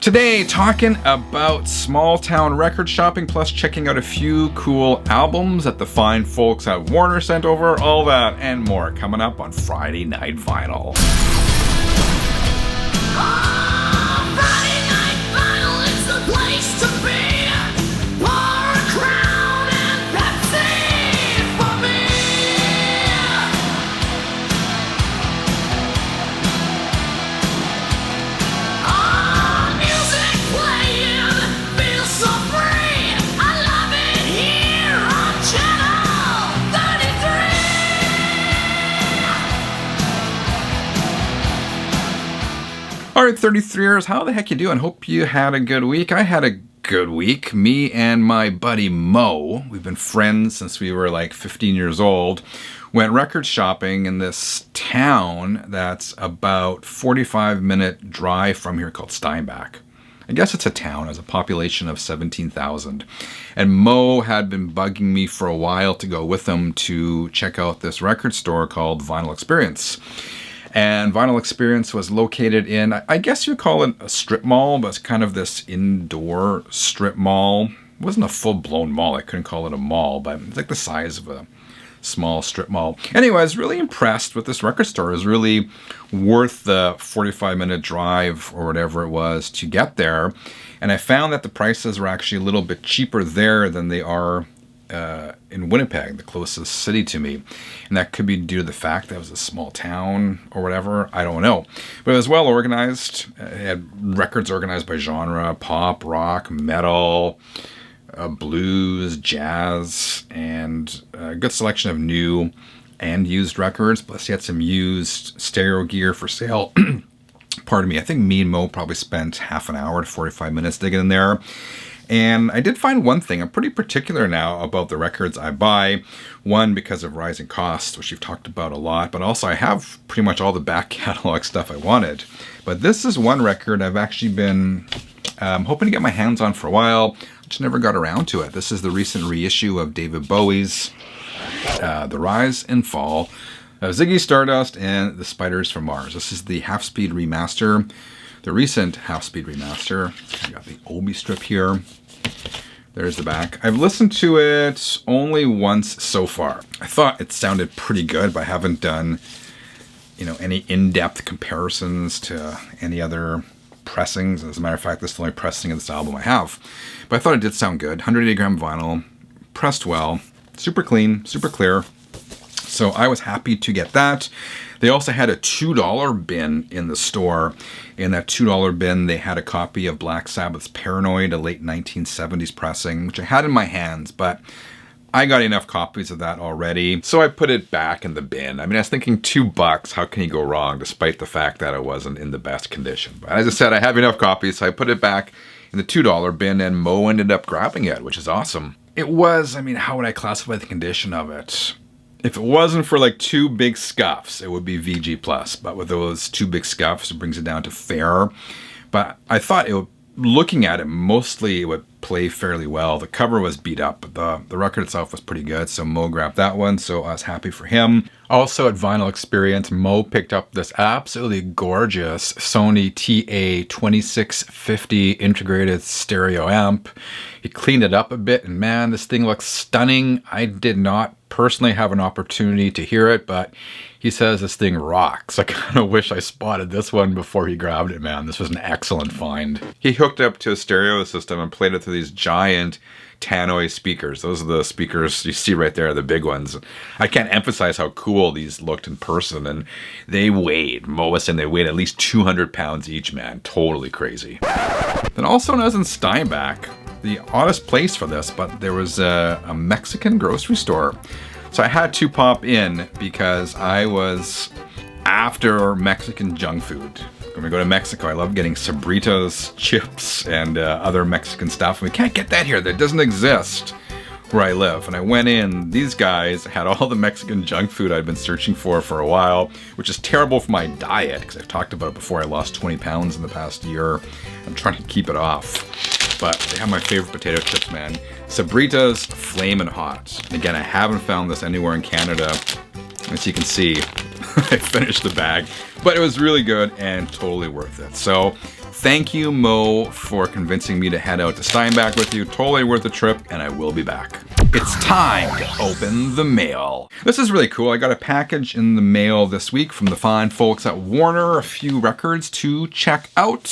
Today, talking about small town record shopping, plus checking out a few cool albums that the fine folks at Warner sent over, all that and more coming up on Friday Night Vinyl. Friday Night Vinyl is the place to be. Pour a Crown and Pepsi for me. Music playing feels so free. I love it here on Channel 33. All right, 33ers, how the heck you doing? Hope you had a good week. I had a good week. Me and my buddy Moe, we've been friends since we were like 15 years old, went record shopping in this town that's about 45-minute drive from here called Steinbach. I guess it's a town, it has a population of 17,000. And Moe had been bugging me for a while to go with him to check out this record store called Vinyl Experience. And Vinyl Experience was located in, I guess you'd call it a strip mall, but it's kind of this indoor strip mall. It wasn't a full-blown mall, I couldn't call it a mall, but it's like the size of a small strip mall. Anyway, I was really impressed with this record store. It was really worth the 45-minute drive or whatever it was to get there. And I found that the prices were actually a little bit cheaper there than they are in Winnipeg, the closest city to me. And that could be due to the fact that it was a small town or whatever. I don't know. But it was well organized. It had records organized by genre: pop, rock, metal, blues, jazz, and a good selection of new and used records. Plus, you had some used stereo gear for sale. Pardon me. I think me and Mo probably spent half an hour to 45 minutes digging in there. And I did find one thing. I'm pretty particular now about the records I buy. One, because of rising costs, which you've talked about a lot. But also, I have pretty much all the back catalog stuff I wanted. But this is one record I've actually been hoping to get my hands on for a while. Just never got around to it. This is the recent reissue of David Bowie's The Rise and Fall of Ziggy Stardust and the Spiders from Mars. This is the half-speed remaster, the recent half-speed remaster. I got the Obi strip here. There's the back. I've listened to it only once so far. I thought it sounded pretty good, but I haven't done, any in-depth comparisons to any other pressings. As a matter of fact, this is the only pressing of this album I have. But I thought it did sound good. 180 gram vinyl, pressed well, super clean, super clear. So I was happy to get that. They also had a $2 bin in the store. In that $2 bin, they had a copy of Black Sabbath's Paranoid, a late 1970s pressing, which I had in my hands, but I got enough copies of that already, so I put it back in the bin. I mean, I was thinking $2, how can you go wrong, despite the fact that it wasn't in the best condition. But as I said, I have enough copies, so I put it back in the $2 bin, and Mo ended up grabbing it, which is awesome. It was, how would I classify the condition of it? If it wasn't for like two big scuffs, it would be VG+. But with those two big scuffs, it brings it down to fair. But I thought looking at it, mostly it would play fairly well. The cover was beat up, but the record itself was pretty good. So Mo grabbed that one, so I was happy for him. Also at Vinyl Experience, Mo picked up this absolutely gorgeous Sony TA2650 integrated stereo amp. He cleaned it up a bit, and man, this thing looks stunning. I did not personally have an opportunity to hear it, but he says this thing rocks. I kind of wish I spotted this one before he grabbed it, man. This was an excellent find. He hooked up to a stereo system and played it through these giant Tannoy speakers. Those are the speakers you see right there, the big ones. I can't emphasize how cool these looked in person, and they weighed, Mo was saying they weighed at least 200 pounds each, man. Totally crazy. Then also when I was in Steinbach, the oddest place for this, but there was a Mexican grocery store. So I had to pop in because I was after Mexican junk food. When we go to Mexico, I love getting Sabritas, chips, and other Mexican stuff. We can't get that here. That doesn't exist where I live. And I went in, these guys had all the Mexican junk food I'd been searching for a while, which is terrible for my diet, because I've talked about it before. I lost 20 pounds in the past year. I'm trying to keep it off. But they have my favorite potato chips, man. Sabritas Flamin' Hot. Again, I haven't found this anywhere in Canada. As you can see, I finished the bag. But it was really good and totally worth it. So Thank you, Moe, for convincing me to head out to Steinbach with you. Totally worth the trip, and I will be back. It's time to open the mail. This is really cool. I got a package in the mail this week from the fine folks at Warner. A few records to check out.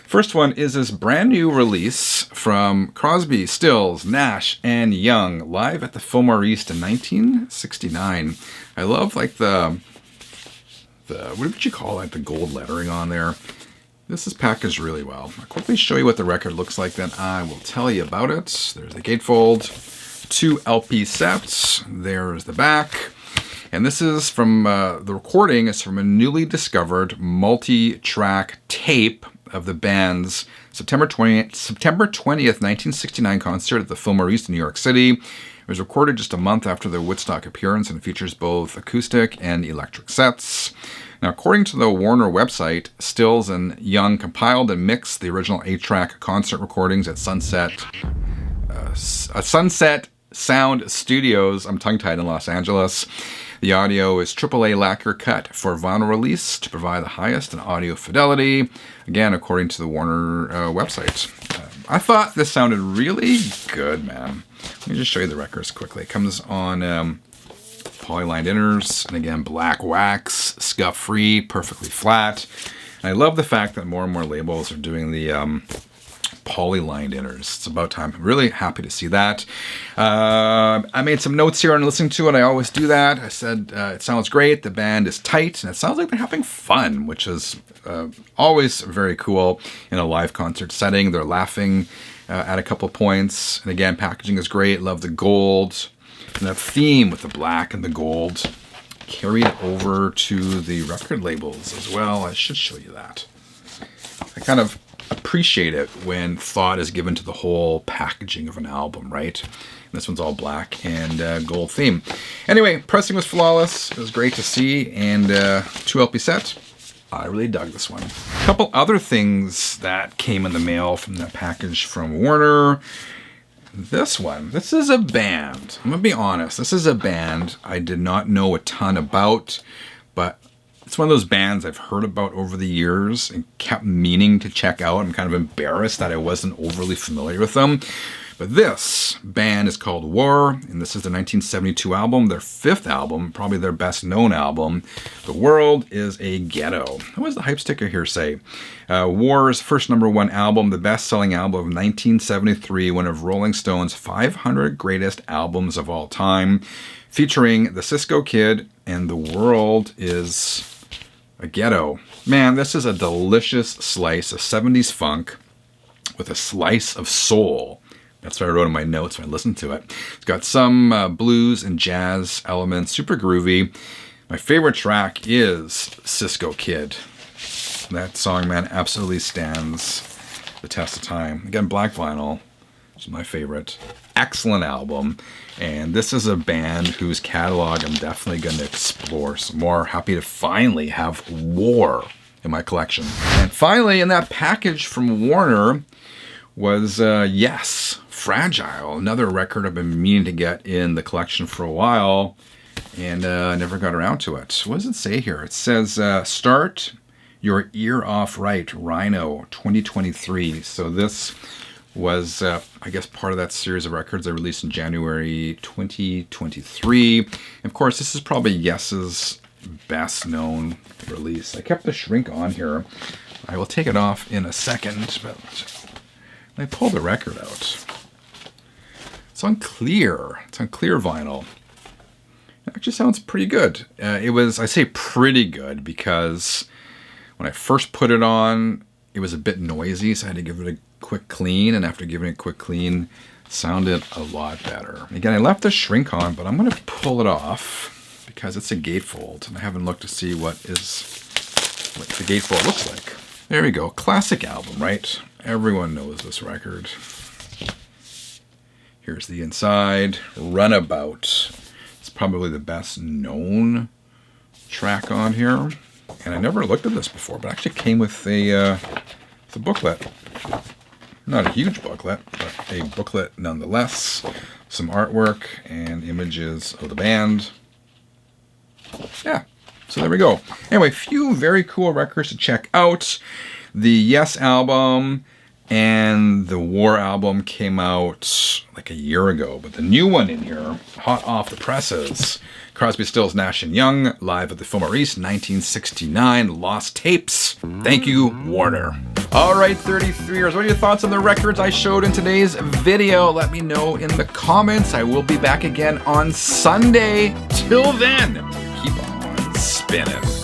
First one is this brand new release from Crosby, Stills, Nash, and Young, live at the Fillmore East in 1969. I love like the what would you call it? The gold lettering on there. This is packaged really well. I'll quickly show you what the record looks like, then I will tell you about it. There's the gatefold, 2 LP sets. There's the back. And this is from, the recording is from a newly discovered multi-track tape of the band's September 20th, 1969 concert at the Fillmore East in New York City. It was recorded just a month after their Woodstock appearance and features both acoustic and electric sets. Now, according to the Warner website, Stills and Young compiled and mixed the original 8-track concert recordings at Sunset Sound Studios. I'm tongue-tied in Los Angeles. The audio is AAA lacquer cut for vinyl release to provide the highest in audio fidelity. Again, according to the Warner website. I thought this sounded really good, man. Let me just show you the records quickly. It comes on poly-lined inners, and again, black wax, scuff-free, perfectly flat. And I love the fact that more and more labels are doing the poly-lined inners. It's about time. I'm really happy to see that. I made some notes here and listening to it. I always do that. I said it sounds great. The band is tight, and it sounds like they're having fun, which is always very cool in a live concert setting. They're laughing at a couple points. And again, packaging is great. Love the gold. And that theme with the black and the gold carried over to the record labels as well. I should show you that. I kind of appreciate it when thought is given to the whole packaging of an album, right? And this one's all black and gold theme. Anyway, pressing was flawless. It was great to see. And 2 LP set. I really dug this one. A couple other things that came in the mail from that package from Warner. This is a band. I'm gonna be honest. This is a band I did not know a ton about, but it's one of those bands I've heard about over the years and kept meaning to check out. I'm kind of embarrassed that I wasn't overly familiar with them. But this band is called War, and this is the 1972 album, their 5th album, probably their best known album. The World Is A Ghetto. What does the hype sticker here say? War's first #1 album, the best-selling album of 1973, one of Rolling Stone's 500 greatest albums of all time, featuring the Cisco Kid and The World Is A Ghetto. Man, this is a delicious slice of 70s funk with a slice of soul. That's what I wrote in my notes when I listened to it. It's got some blues and jazz elements, super groovy. My favorite track is Cisco Kid. That song, man, absolutely stands the test of time. Again, black vinyl, which is my favorite. Excellent album. And this is a band whose catalog I'm definitely going to explore some more. Happy to finally have War in my collection. And finally, in that package from Warner was, yes, Fragile, another record I've been meaning to get in the collection for a while, and never got around to it. What does it say here? It says, start your ear off right, Rhino 2023. So this was, I guess, part of that series of records I released in January 2023. And of course, this is probably Yes's best known release. I kept the shrink on here. I will take it off in a second, but I pull the record out. It's on clear. It's on clear vinyl. It actually sounds pretty good. It was, I say pretty good because when I first put it on, it was a bit noisy, so I had to give it a quick clean, and after giving it a quick clean, it sounded a lot better. Again, I left the shrink on, but I'm going to pull it off because it's a gatefold, and I haven't looked to see what the gatefold looks like. There we go. Classic album, right? Everyone knows this record. Here's the inside. Runabout. It's probably the best known track on here. And I never looked at this before, but it actually came with a booklet. Not a huge booklet, but a booklet nonetheless. Some artwork and images of the band. Yeah, so there we go. Anyway, few very cool records to check out. The Yes album and the War album came out like a year ago, but the new one in here, hot off the presses, Crosby, Stills, Nash Young, live at the Fillmore East, 1969, Lost Tapes. Thank you, Warner. All right, 33ers, what are your thoughts on the records I showed in today's video? Let me know in the comments. I will be back again on Sunday. Till then, keep on spinning.